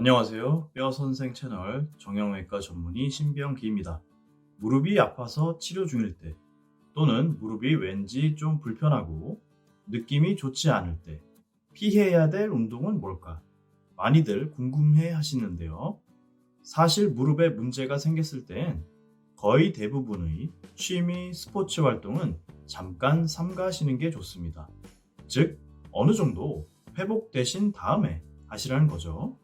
안녕하세요. 뼈선생 채널 정형외과 전문의 신병기입니다. 무릎이 아파서 치료 중일 때 또는 무릎이 왠지 좀 불편하고 느낌이 좋지 않을 때 피해야 될 운동은 뭘까? 많이들 궁금해 하시는데요. 사실 무릎에 문제가 생겼을 땐 거의 대부분의 취미 스포츠 활동은 잠깐 삼가하시는 게 좋습니다. 즉, 어느 정도 회복되신 다음에 하시라는 거죠.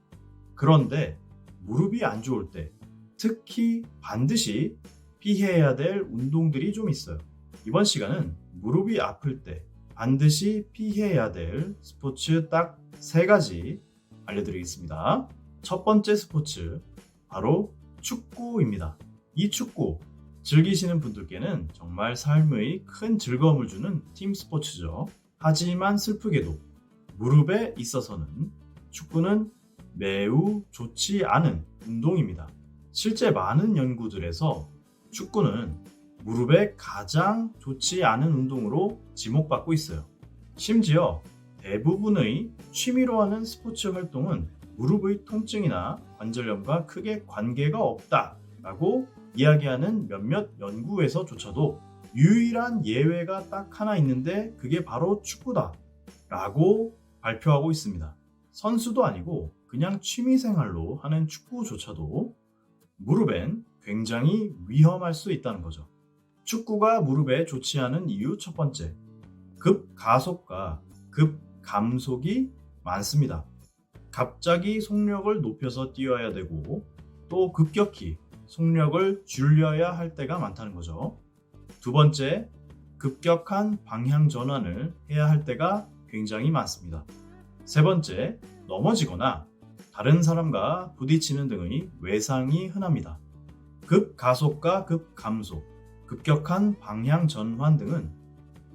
그런데 무릎이 안 좋을 때 특히 반드시 피해야 될 운동들이 좀 있어요. 이번 시간은 무릎이 아플 때 반드시 피해야 될 스포츠 딱 3가지 알려드리겠습니다. 첫 번째 스포츠, 바로 축구입니다. 이 축구, 즐기시는 분들께는 정말 삶의 큰 즐거움을 주는 팀 스포츠죠. 하지만 슬프게도 무릎에 있어서는 축구는 매우 좋지 않은 운동입니다. 실제 많은 연구들에서 축구는 무릎에 가장 좋지 않은 운동으로 지목받고 있어요. 심지어 대부분의 취미로 하는 스포츠 활동은 무릎의 통증이나 관절염과 크게 관계가 없다라고 이야기하는 몇몇 연구에서조차도 유일한 예외가 딱 하나 있는데 그게 바로 축구다라고 발표하고 있습니다. 선수도 아니고 그냥 취미생활로 하는 축구조차도 무릎엔 굉장히 위험할 수 있다는 거죠. 축구가 무릎에 좋지 않은 이유 첫 번째, 급가속과 급감속이 많습니다. 갑자기 속력을 높여서 뛰어야 되고 또 급격히 속력을 줄여야 할 때가 많다는 거죠. 두 번째, 급격한 방향 전환을 해야 할 때가 굉장히 많습니다. 세 번째, 넘어지거나 다른 사람과 부딪히는 등의 외상이 흔합니다. 급가속과 급감속, 급격한 방향 전환 등은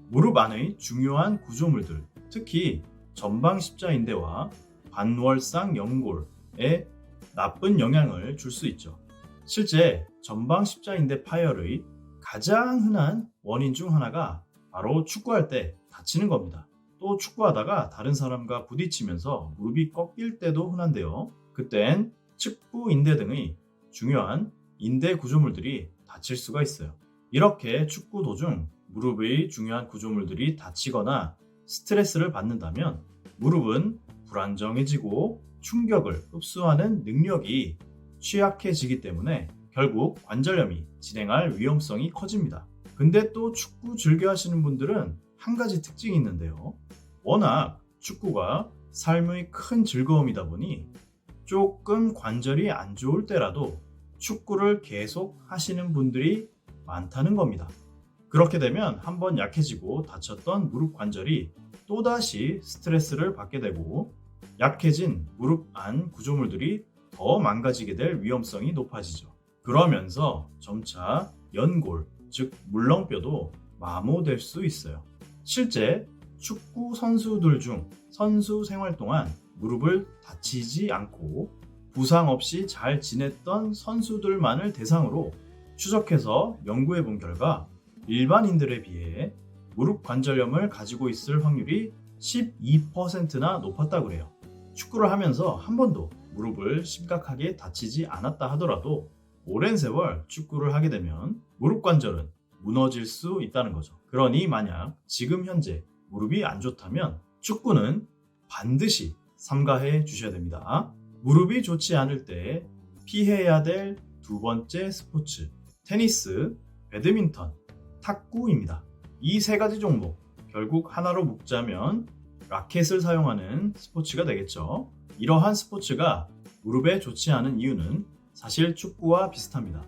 무릎 안의 중요한 구조물들, 특히 전방십자인대와 반월상 연골에 나쁜 영향을 줄 수 있죠. 실제 전방십자인대 파열의 가장 흔한 원인 중 하나가 바로 축구할 때 다치는 겁니다. 또 축구하다가 다른 사람과 부딪히면서 무릎이 꺾일 때도 흔한데요. 그땐 측부 인대 등의 중요한 인대 구조물들이 다칠 수가 있어요. 이렇게 축구 도중 무릎의 중요한 구조물들이 다치거나 스트레스를 받는다면 무릎은 불안정해지고 충격을 흡수하는 능력이 취약해지기 때문에 결국 관절염이 진행할 위험성이 커집니다. 근데 또 축구 즐겨 하시는 분들은 한 가지 특징이 있는데요. 워낙 축구가 삶의 큰 즐거움이다 보니 조금 관절이 안 좋을 때라도 축구를 계속 하시는 분들이 많다는 겁니다. 그렇게 되면 한번 약해지고 다쳤던 무릎 관절이 또다시 스트레스를 받게 되고 약해진 무릎 안 구조물들이 더 망가지게 될 위험성이 높아지죠. 그러면서 점차 연골, 즉 물렁뼈도 마모될 수 있어요. 실제 축구 선수들 중 선수 생활 동안 무릎을 다치지 않고 부상 없이 잘 지냈던 선수들만을 대상으로 추적해서 연구해 본 결과 일반인들에 비해 무릎 관절염을 가지고 있을 확률이 12%나 높았다고 그래요. 축구를 하면서 한 번도 무릎을 심각하게 다치지 않았다 하더라도 오랜 세월 축구를 하게 되면 무릎 관절은 무너질 수 있다는 거죠. 그러니 만약 지금 현재 무릎이 안 좋다면 축구는 반드시 삼가해 주셔야 됩니다. 무릎이 좋지 않을 때 피해야 될 두 번째 스포츠, 테니스, 배드민턴, 탁구입니다. 이 3가지 종목 결국 하나로 묶자면 라켓을 사용하는 스포츠가 되겠죠. 이러한 스포츠가 무릎에 좋지 않은 이유는 사실 축구와 비슷합니다.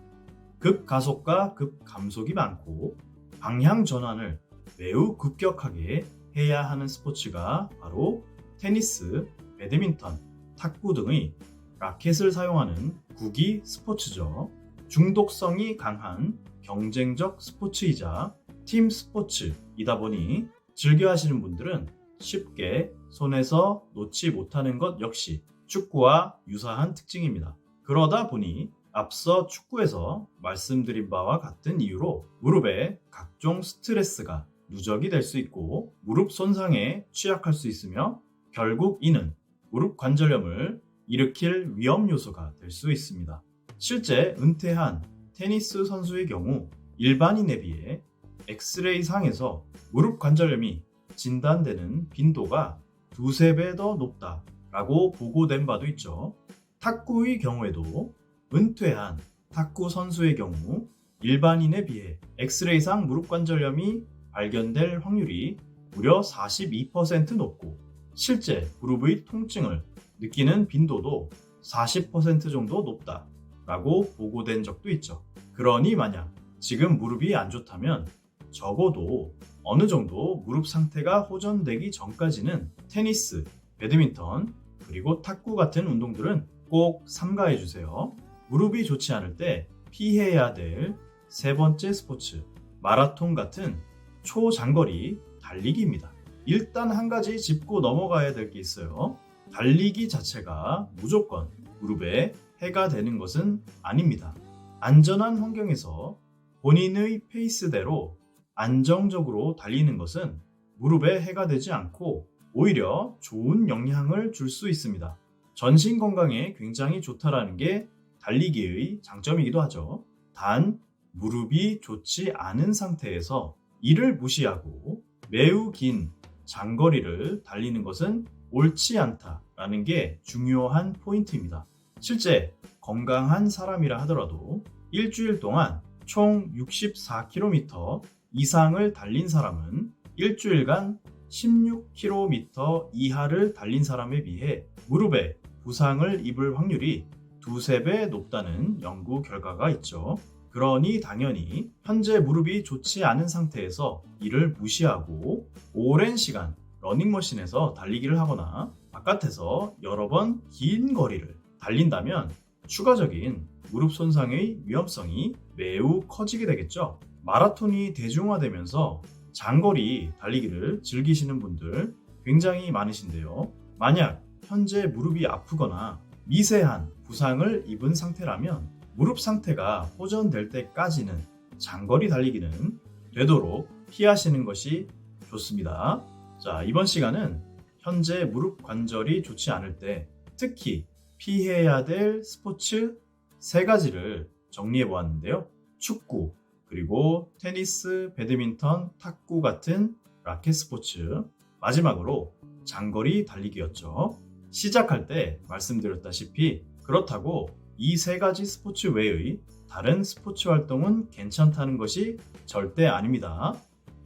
급가속과 급감속이 많고 방향 전환을 매우 급격하게 해야 하는 스포츠가 바로 테니스, 배드민턴, 탁구 등의 라켓을 사용하는 구기 스포츠죠. 중독성이 강한 경쟁적 스포츠이자 팀 스포츠이다 보니 즐겨 하시는 분들은 쉽게 손에서 놓지 못하는 것 역시 축구와 유사한 특징입니다. 그러다 보니 앞서 축구에서 말씀드린 바와 같은 이유로 무릎에 각종 스트레스가 누적이 될 수 있고 무릎 손상에 취약할 수 있으며 결국 이는 무릎 관절염을 일으킬 위험 요소가 될 수 있습니다. 실제 은퇴한 테니스 선수의 경우 일반인에 비해 엑스레이 상에서 무릎 관절염이 진단되는 빈도가 두세 배 더 높다라고 보고된 바도 있죠. 탁구의 경우에도 은퇴한 탁구 선수의 경우 일반인에 비해 엑스레이상 무릎 관절염이 발견될 확률이 무려 42% 높고 실제 무릎의 통증을 느끼는 빈도도 40% 정도 높다라고 보고된 적도 있죠. 그러니 만약 지금 무릎이 안 좋다면 적어도 어느 정도 무릎 상태가 호전되기 전까지는 테니스, 배드민턴, 그리고 탁구 같은 운동들은 꼭 삼가해 주세요. 무릎이 좋지 않을 때 피해야 될 세 번째 스포츠, 마라톤 같은 초장거리 달리기입니다. 일단 한 가지 짚고 넘어가야 될 게 있어요. 달리기 자체가 무조건 무릎에 해가 되는 것은 아닙니다. 안전한 환경에서 본인의 페이스대로 안정적으로 달리는 것은 무릎에 해가 되지 않고 오히려 좋은 영향을 줄 수 있습니다. 전신 건강에 굉장히 좋다라는 게 달리기의 장점이기도 하죠. 단, 무릎이 좋지 않은 상태에서 이를 무시하고 매우 긴 장거리를 달리는 것은 옳지 않다라는 게 중요한 포인트입니다. 실제 건강한 사람이라 하더라도 일주일 동안 총 64km 이상을 달린 사람은 일주일간 16km 이하를 달린 사람에 비해 무릎에 부상을 입을 확률이 두세 배 높다는 연구 결과가 있죠. 그러니 당연히 현재 무릎이 좋지 않은 상태에서 이를 무시하고 오랜 시간 러닝머신에서 달리기를 하거나 바깥에서 여러 번 긴 거리를 달린다면 추가적인 무릎 손상의 위험성이 매우 커지게 되겠죠. 마라톤이 대중화되면서 장거리 달리기를 즐기시는 분들 굉장히 많으신데요. 만약 현재 무릎이 아프거나 미세한 부상을 입은 상태라면 무릎 상태가 호전될 때까지는 장거리 달리기는 되도록 피하시는 것이 좋습니다. 자, 이번 시간은 현재 무릎 관절이 좋지 않을 때 특히 피해야 될 스포츠 3가지를 정리해 보았는데요. 축구, 그리고 테니스, 배드민턴, 탁구 같은 라켓 스포츠, 마지막으로 장거리 달리기였죠. 시작할 때 말씀드렸다시피 그렇다고 이 3가지 스포츠 외의 다른 스포츠 활동은 괜찮다는 것이 절대 아닙니다.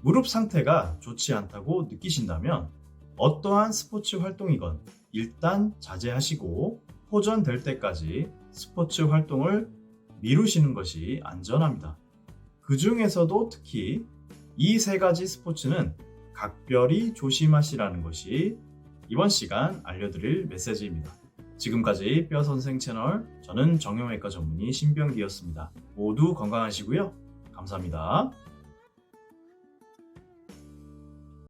무릎 상태가 좋지 않다고 느끼신다면 어떠한 스포츠 활동이건 일단 자제하시고 호전될 때까지 스포츠 활동을 미루시는 것이 안전합니다. 그 중에서도 특히 이 3가지 스포츠는 각별히 조심하시라는 것이 이번 시간 알려드릴 메시지입니다. 지금까지 뼈선생 채널, 저는 정형외과 전문의 신병기였습니다. 모두 건강하시고요. 감사합니다.